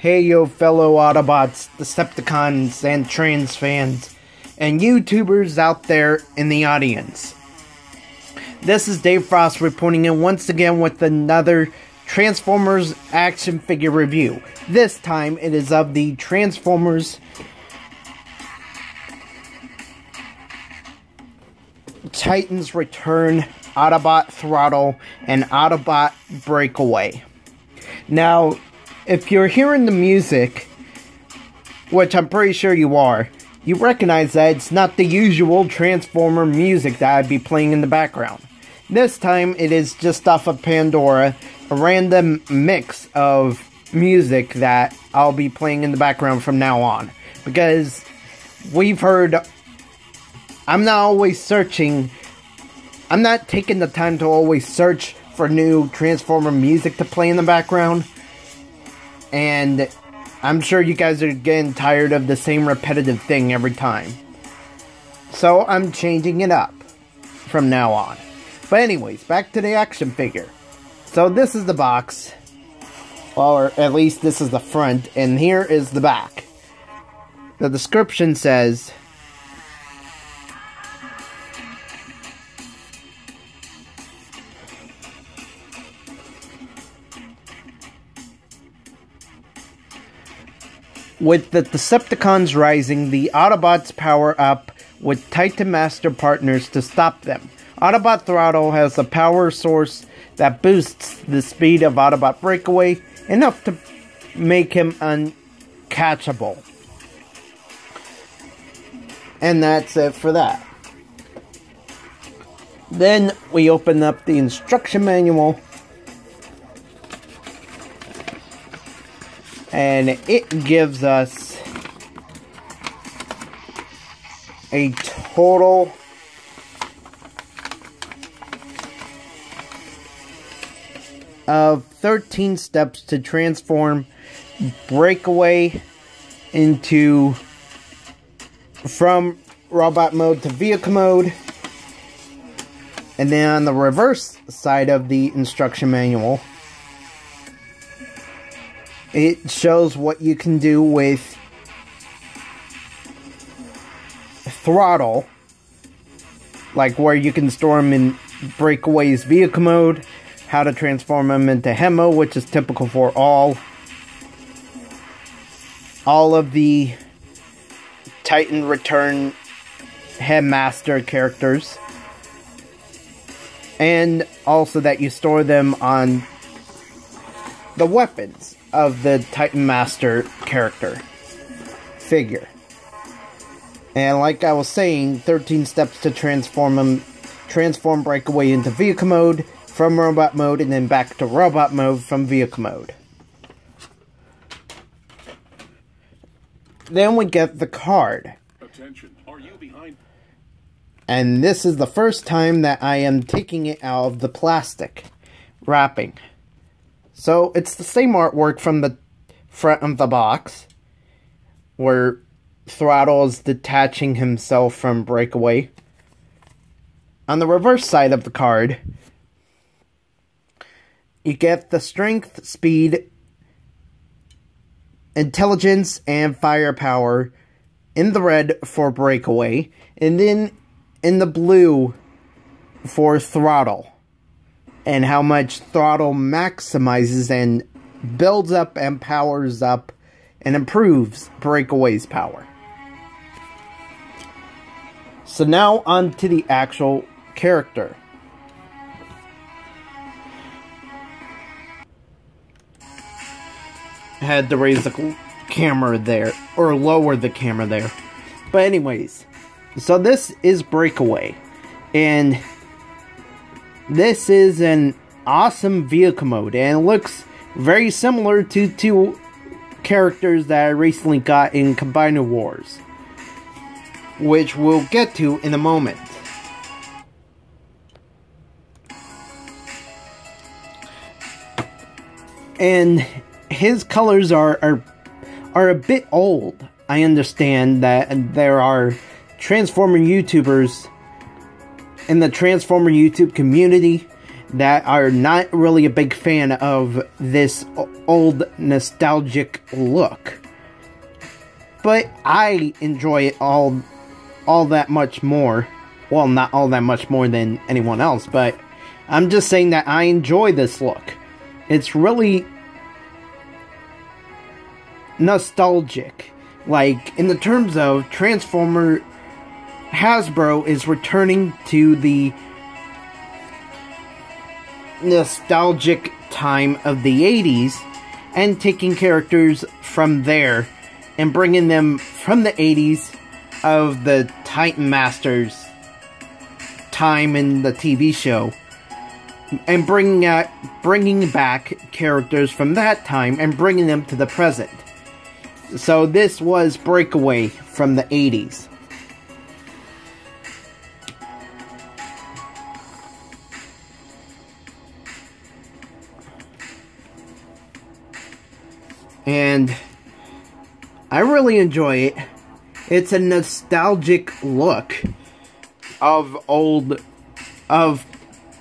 Hey yo fellow Autobots, Decepticons, and trans fans, and YouTubers out there in the audience. This is Dave Frost reporting in once again with another Transformers action figure review. This time it is of the Transformers Titans Return, Autobot Throttle, and Autobot Breakaway. Now, if you're hearing the music, which I'm pretty sure you are, you recognize that it's not the usual Transformer music that I'd be playing in the background. This time, it is just off of Pandora, a random mix of music that I'll be playing in the background from now on. Because we've heard, I'm not always searching, I'm not taking the time to always search for new Transformer music to play in the background. And I'm sure you guys are getting tired of the same repetitive thing every time. So I'm changing it up from now on. But anyways, back to the action figure. So this is the box. Or at least this is the front. And here is the back. The description says, with the Decepticons rising, the Autobots power up with Titan Master partners to stop them. Autobot Throttle has a power source that boosts the speed of Autobot Breakaway enough to make him uncatchable. And that's it for that. Then we open up the instruction manual. And it gives us a total of 13 steps to transform Breakaway from robot mode to vehicle mode. And then on the reverse side of the instruction manual, it shows what you can do with Throttle, like where you can store him in Breakaway's vehicle mode, how to transform him into Hemo, which is typical for all of the Titan Return Headmaster characters, and also that you store them on the weapons of the Titan Master character figure. And like I was saying, 13 steps to transform Breakaway into vehicle mode from robot mode, and then back to robot mode from vehicle mode. Then we get the card. Attention, are you behind? And this is the first time that I am taking it out of the plastic wrapping. So, it's the same artwork from the front of the box, where Throttle is detaching himself from Breakaway. On the reverse side of the card, you get the strength, speed, intelligence, and firepower in the red for Breakaway, and then in the blue for Throttle. And how much Throttle maximizes and builds up and powers up and improves Breakaway's power. So now on to the actual character. I had to raise the camera there, or lower the camera there. But anyways, so this is Breakaway. And this is an awesome vehicle mode, and it looks very similar to two characters that I recently got in Combiner Wars, which we'll get to in a moment. And his colors are a bit old. I understand that there are Transformer YouTubers in the Transformer YouTube community that are not really a big fan of this old nostalgic look. But I enjoy it all that much more. Well, not all that much more than anyone else, but I'm just saying that I enjoy this look. It's really nostalgic. Like, in the terms of Transformer, Hasbro is returning to the nostalgic time of the 80s and taking characters from there and bringing them from the 80s of the Titan Masters time in the TV show and bringing back characters from that time and bringing them to the present. So this was Breakaway from the 80s. And I really enjoy it. It's a nostalgic look of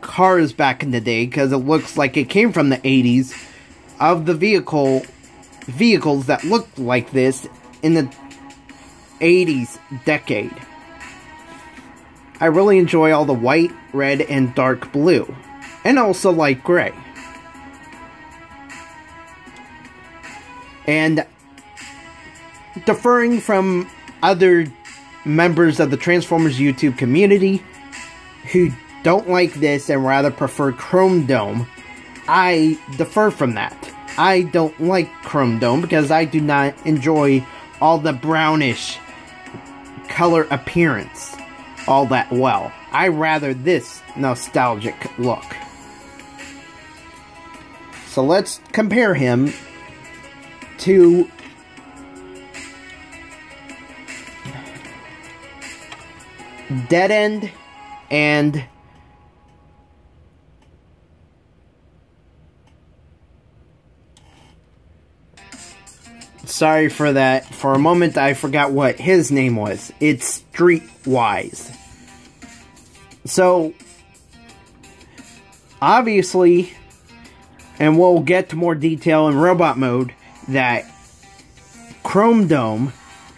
cars back in the day, because it looks like it came from the 80s, of the vehicles that looked like this in the 80s decade. I really enjoy all the white, red, and dark blue, and also light gray. And differing from other members of the Transformers YouTube community who don't like this and rather prefer Chrome Dome, I differ from that. I don't like Chrome Dome because I do not enjoy all the brownish color appearance all that well. I rather this nostalgic look. So let's compare him to Dead End and sorry for that. For a moment I forgot what his name was. It's Streetwise. So obviously, and we'll get to more detail in robot mode, that Chrome Dome,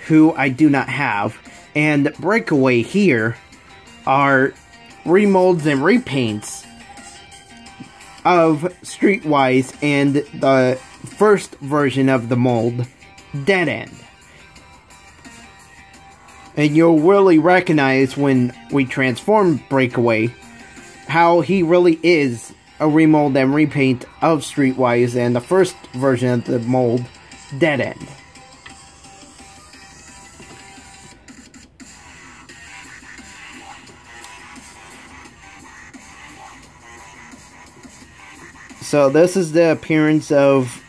who I do not have, and Breakaway here are remolds and repaints of Streetwise and the first version of the mold, Dead End. And you'll really recognize when we transform Breakaway how he really is a remold and repaint of Streetwise and the first version of the mold, Dead End. So this is the appearance of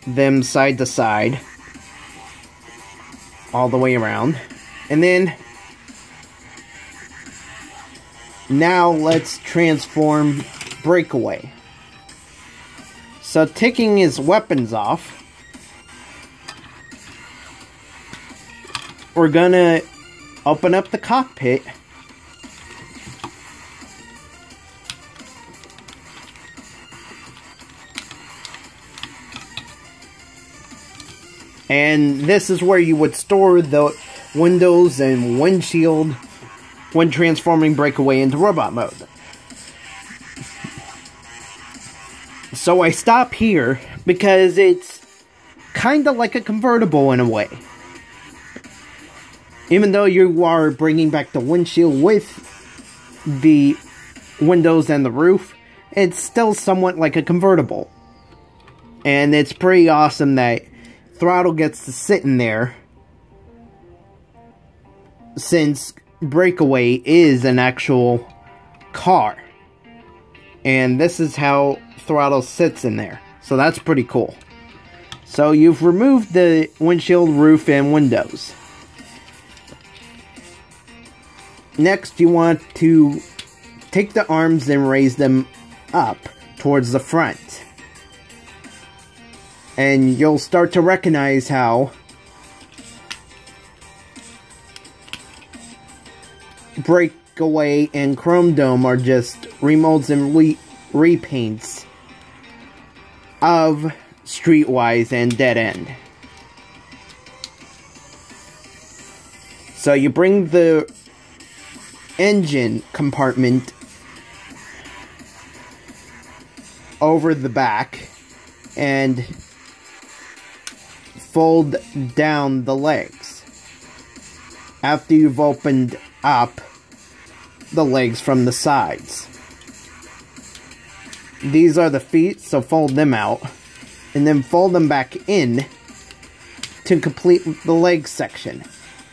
them side to side, all the way around. And then, now let's transform Breakaway. So taking his weapons off, we're gonna open up the cockpit. And this is where you would store the windows and windshield when transforming Breakaway into robot mode. So I stop here because it's kind of like a convertible in a way. Even though you are bringing back the windshield with the windows and the roof, it's still somewhat like a convertible. And it's pretty awesome that Throttle gets to sit in there, since Breakaway is an actual car. And this is how Throttle sits in there. So that's pretty cool. So you've removed the windshield, roof, and windows. Next, you want to take the arms and raise them up towards the front. And you'll start to recognize how Away and Chrome Dome are just remolds and repaints of Streetwise and Dead End. So you bring the engine compartment over the back and fold down the legs after you've opened up the legs from the sides. These are the feet, so fold them out and then fold them back in to complete the leg section.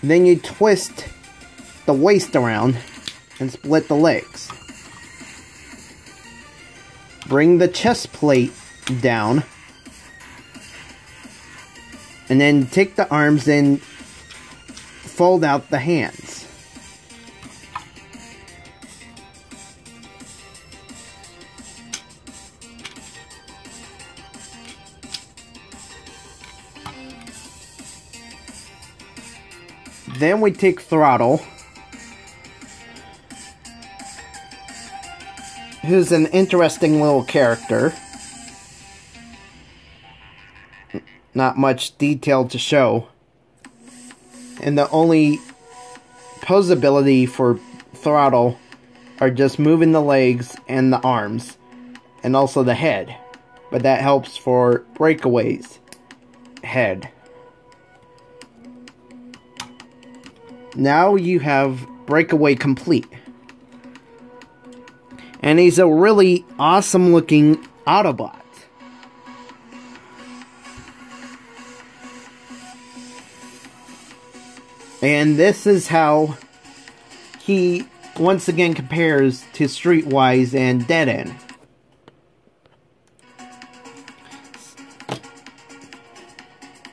Then you twist the waist around and split the legs. Bring the chest plate down and then take the arms and fold out the hands. Then we take Throttle, who's an interesting little character. Not much detail to show. And the only posability for Throttle are just moving the legs and the arms. And also the head. But that helps for Breakaway's head. Now you have Breakaway complete. And he's a really awesome looking Autobot. And this is how he once again compares to Streetwise and Dead End.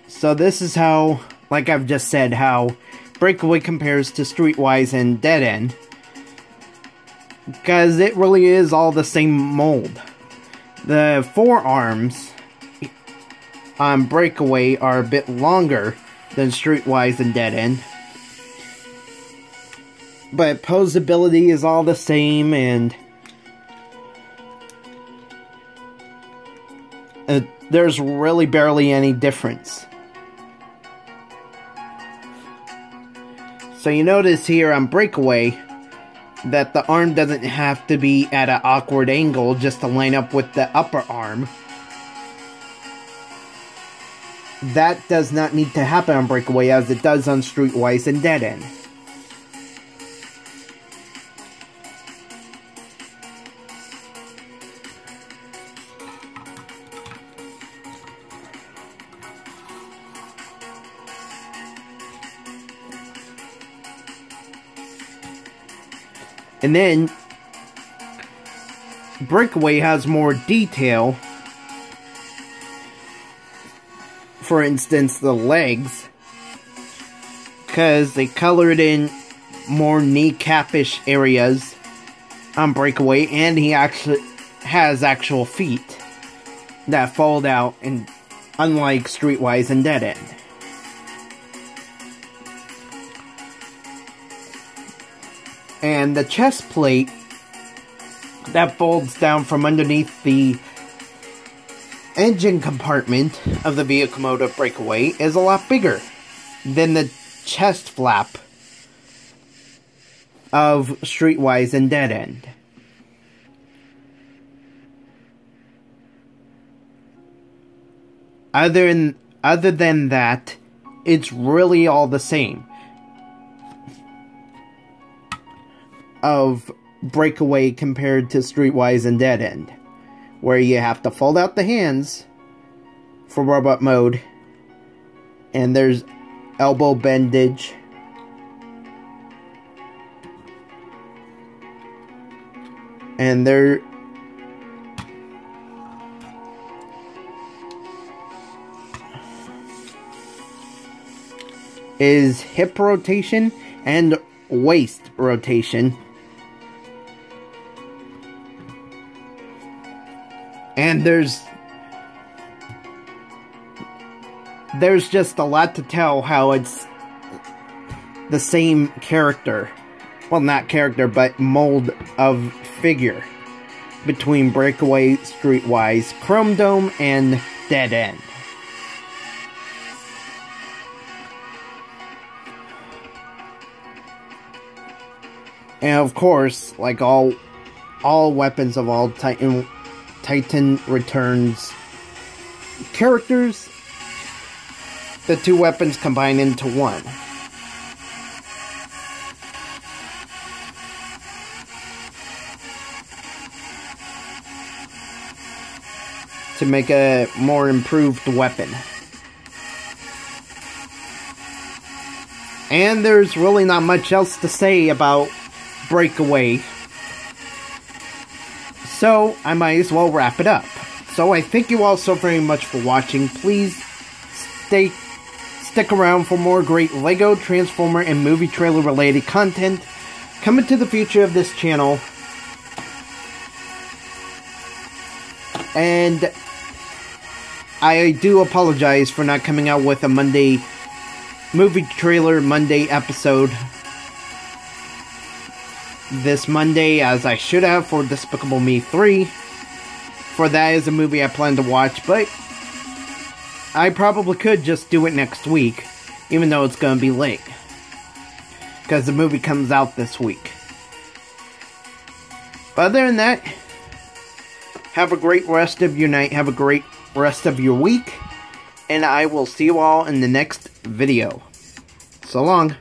So this is how, like I've just said, how Breakaway compares to Streetwise and Dead End. Because it really is all the same mold. The forearms on Breakaway are a bit longer than Streetwise and Dead End. But posability is all the same, and there's really barely any difference. So you notice here on Breakaway that the arm doesn't have to be at an awkward angle just to line up with the upper arm. That does not need to happen on Breakaway as it does on Streetwise and Dead End. And then, Breakaway has more detail. For instance, the legs. Because they colored in more kneecap-ish areas on Breakaway. And he actually has actual feet that fold out, and unlike Streetwise and Dead End. And the chest plate that folds down from underneath the engine compartment of the vehicle mode of Breakaway is a lot bigger than the chest flap of Streetwise and Dead End. Other than that, it's really all the same of Breakaway compared to Streetwise and Dead End, where you have to fold out the hands for robot mode, and there's elbow bendage, and there is hip rotation and waist rotation. And there's just a lot to tell how it's the same character well, not character, but mold of figure between Breakaway, Streetwise, Chrome Dome, and Dead End. And of course, like all weapons of all Titan Returns characters, the two weapons combine into one. To make a more improved weapon. And there's really not much else to say about Breakaway, so I might as well wrap it up. So I thank you all so very much for watching. Please stick around for more great LEGO, Transformer, and movie trailer related content coming to the future of this channel. And I do apologize for not coming out with a movie trailer Monday episode this Monday, as I should have, for Despicable Me 3. For that is a movie I plan to watch, but I probably could just do it next week, even though it's going to be late, because the movie comes out this week. But other than that, have a great rest of your night, have a great rest of your week, and I will see you all in the next video. So long.